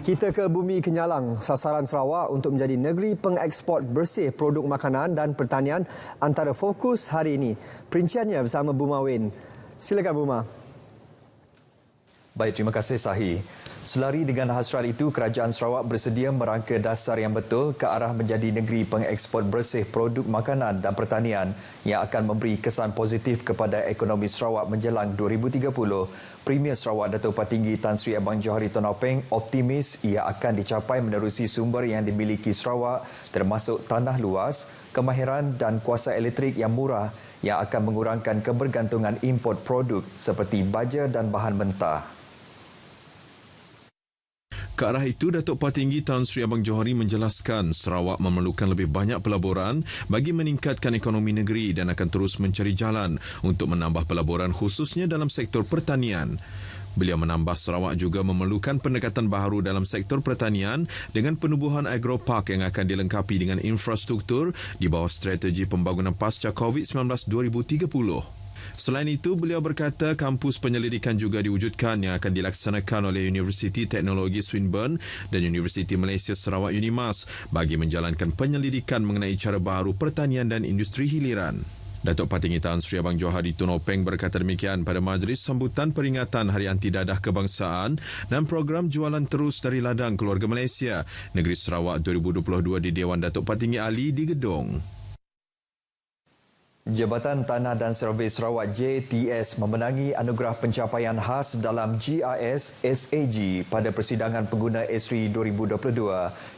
Kita ke Bumi Kenyalang, sasaran Sarawak untuk menjadi negeri pengeksport bersih produk makanan dan pertanian antara fokus hari ini. Perinciannya bersama Buma Wen. Silakan Buma. Baik, terima kasih Sahi. Selari dengan hasrat itu, Kerajaan Sarawak bersedia merangka dasar yang betul ke arah menjadi negeri pengeksport bersih produk makanan dan pertanian yang akan memberi kesan positif kepada ekonomi Sarawak menjelang 2030. Premier Sarawak Datuk Patinggi Tan Sri Abang Johari Tonopeng optimis ia akan dicapai menerusi sumber yang dimiliki Sarawak termasuk tanah luas, kemahiran dan kuasa elektrik yang murah yang akan mengurangkan kebergantungan import produk seperti baja dan bahan mentah. Ke arah itu, Datuk Patinggi Tan Sri Abang Johari menjelaskan Sarawak memerlukan lebih banyak pelaburan bagi meningkatkan ekonomi negeri dan akan terus mencari jalan untuk menambah pelaburan khususnya dalam sektor pertanian. Beliau menambah Sarawak juga memerlukan pendekatan baharu dalam sektor pertanian dengan penubuhan agropark yang akan dilengkapi dengan infrastruktur di bawah strategi pembangunan pasca COVID-19 2030. Selain itu, beliau berkata kampus penyelidikan juga diwujudkan yang akan dilaksanakan oleh Universiti Teknologi Swinburne dan Universiti Malaysia Sarawak UNIMAS bagi menjalankan penyelidikan mengenai cara baharu pertanian dan industri hiliran. Datuk Patinggi Tan Sri Abang Johari Tonopeng berkata demikian pada majlis sambutan peringatan Hari Anti Dadah Kebangsaan dan program jualan terus dari ladang keluarga Malaysia Negeri Sarawak 2022 di Dewan Datuk Patinggi Ali di Gedong. Jabatan Tanah dan Servis Sarawak JTS memenangi anugerah pencapaian khas dalam GIS SAG pada persidangan pengguna Esri 2022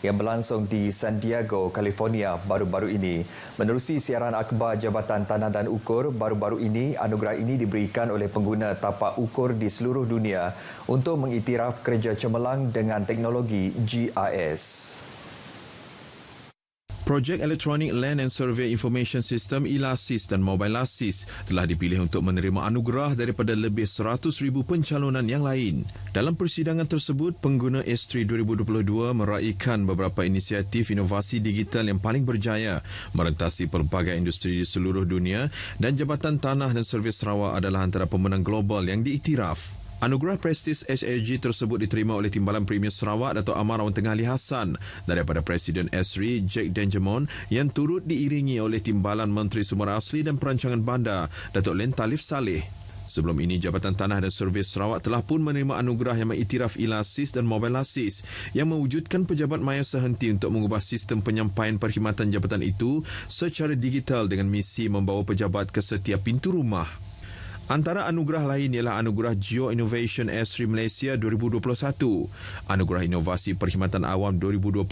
yang berlangsung di San Diego, California baru-baru ini. Menerusi siaran akhbar Jabatan Tanah dan Ukur, baru-baru ini anugerah ini diberikan oleh pengguna tapak ukur di seluruh dunia untuk mengiktiraf kerja cemerlang dengan teknologi GIS. Projek Electronic Land and Survey Information System ELASIS dan Mobile LASIS telah dipilih untuk menerima anugerah daripada lebih 100,000 pencalonan yang lain. Dalam persidangan tersebut, pengguna S3 2022 meraihkan beberapa inisiatif inovasi digital yang paling berjaya merentasi pelbagai industri di seluruh dunia dan Jabatan Tanah dan Servis Sarawak adalah antara pemenang global yang diiktiraf. Anugerah Prestis SAG tersebut diterima oleh Timbalan Premier Sarawak Datuk Amar Awang Tengah Ali Hassan daripada Presiden Esri Jack Denjamon yang turut diiringi oleh Timbalan Menteri Sumber Asli dan Perancangan Bandar Datuk Len Talif Saleh. Sebelum ini, Jabatan Tanah dan Servis Sarawak telah pun menerima anugerah yang mengiktiraf ELASIS dan Mobile LASIS yang mewujudkan pejabat maya sehenti untuk mengubah sistem penyampaian perkhidmatan jabatan itu secara digital dengan misi membawa pejabat ke setiap pintu rumah. Antara anugerah lain ialah Anugerah Geo Innovation Esri Malaysia 2021, Anugerah Inovasi Perkhidmatan Awam 2020,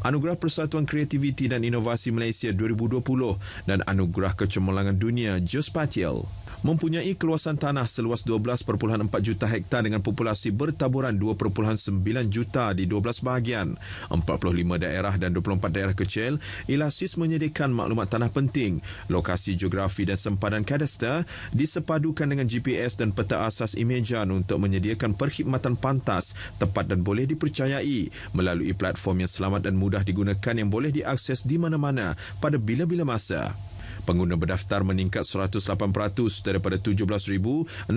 Anugerah Persatuan Kreativiti dan Inovasi Malaysia 2020 dan Anugerah Kecemerlangan Dunia Geospatial. Mempunyai keluasan tanah seluas 12.4 juta hektar dengan populasi bertaburan 2.9 juta di 12 bahagian, 45 daerah dan 24 daerah kecil, ELASIS menyediakan maklumat tanah penting, lokasi geografi dan sempadan kadastra disepadukan dengan GPS dan peta asas imejan untuk menyediakan perkhidmatan pantas, tepat dan boleh dipercayai melalui platform yang selamat dan mudah digunakan yang boleh diakses di mana-mana pada bila-bila masa. Pengguna berdaftar meningkat 108% daripada 17,668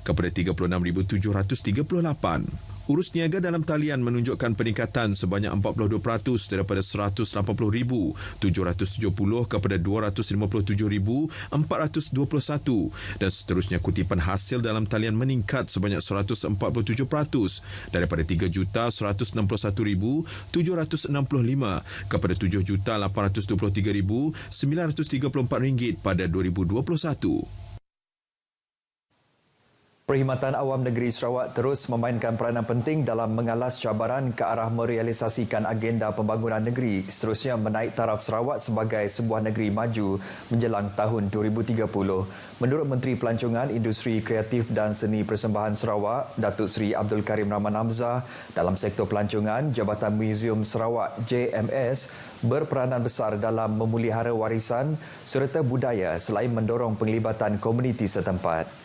kepada 36,738. Urus niaga dalam talian menunjukkan peningkatan sebanyak 42% daripada 180,770 kepada 257,421 dan seterusnya kutipan hasil dalam talian meningkat sebanyak 147% daripada 3,161,765 kepada 7,823,934 ringgit pada 2021. Perkhidmatan Awam Negeri Sarawak terus memainkan peranan penting dalam mengalas cabaran ke arah merealisasikan agenda pembangunan negeri, seterusnya menaik taraf Sarawak sebagai sebuah negeri maju menjelang tahun 2030. Menurut Menteri Pelancongan, Industri Kreatif dan Seni Persembahan Sarawak, Datuk Seri Abdul Karim Rahman Hamzah, dalam sektor pelancongan, Jabatan Muzium Sarawak JMS berperanan besar dalam memelihara warisan serta budaya selain mendorong penglibatan komuniti setempat.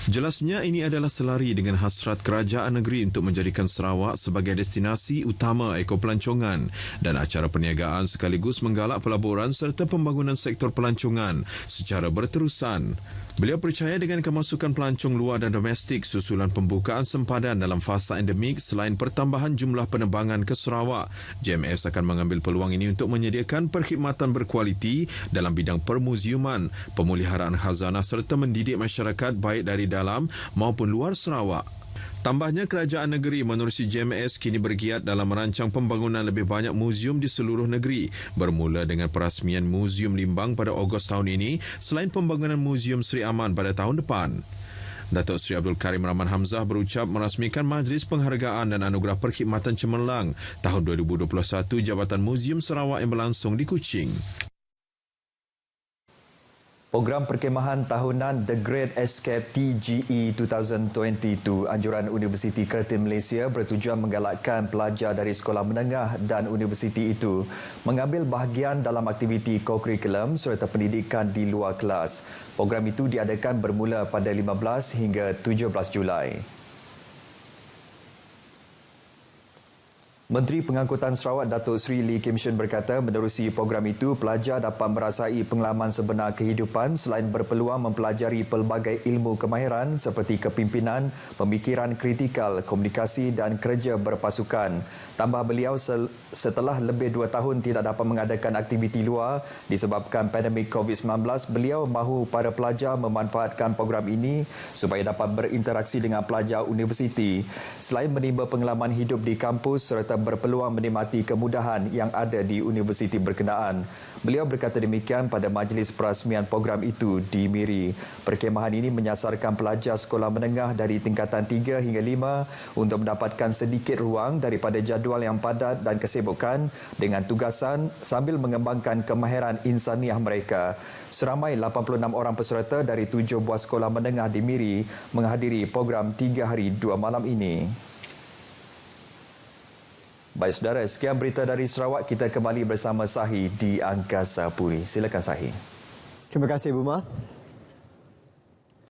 Jelasnya ini adalah selari dengan hasrat kerajaan negeri untuk menjadikan Sarawak sebagai destinasi utama ekopelancongan dan acara perniagaan sekaligus menggalak pelaburan serta pembangunan sektor pelancongan secara berterusan. Beliau percaya dengan kemasukan pelancong luar dan domestik susulan pembukaan sempadan dalam fasa endemik selain pertambahan jumlah penerbangan ke Sarawak, JMS akan mengambil peluang ini untuk menyediakan perkhidmatan berkualiti dalam bidang permuziuman, pemeliharaan khazanah serta mendidik masyarakat baik dari dalam maupun luar Sarawak. Tambahnya, kerajaan negeri menerusi JMS kini bergiat dalam merancang pembangunan lebih banyak muzium di seluruh negeri, bermula dengan perasmian Muzium Limbang pada Ogos tahun ini selain pembangunan Muzium Sri Aman pada tahun depan. Datuk Seri Abdul Karim Rahman Hamzah berucap merasmikan Majlis Penghargaan dan Anugerah Perkhidmatan Cemerlang tahun 2021 Jabatan Muzium Sarawak yang berlangsung di Kuching. Program perkhemahan tahunan The Great Escape TGE 2022 anjuran Universiti Kertin Malaysia bertujuan menggalakkan pelajar dari sekolah menengah dan universiti itu mengambil bahagian dalam aktiviti kokurikulum serta pendidikan di luar kelas. Program itu diadakan bermula pada 15 hingga 17 Julai. Menteri Pengangkutan Sarawak Datuk Seri Lee Kim Shun berkata menerusi program itu, pelajar dapat merasai pengalaman sebenar kehidupan selain berpeluang mempelajari pelbagai ilmu kemahiran seperti kepimpinan, pemikiran kritikal, komunikasi dan kerja berpasukan. Tambah beliau, setelah lebih 2 tahun tidak dapat mengadakan aktiviti luar disebabkan pandemik COVID-19, beliau mahu para pelajar memanfaatkan program ini supaya dapat berinteraksi dengan pelajar universiti. Selain menimba pengalaman hidup di kampus serta berpeluang menikmati kemudahan yang ada di universiti berkenaan. Beliau berkata demikian pada majlis perasmian program itu di Miri. Perkhemahan ini menyasarkan pelajar sekolah menengah dari tingkatan 3 hingga 5 untuk mendapatkan sedikit ruang daripada jadual yang padat dan kesibukan dengan tugasan sambil mengembangkan kemahiran insaniah mereka. Seramai 86 orang peserta dari 7 buah sekolah menengah di Miri menghadiri program 3 hari 2 malam ini. Baik saudara, sekian berita dari Sarawak. Kita kembali bersama Sahi di Angkasa Puri. Silakan Sahi. Terima kasih, Buma.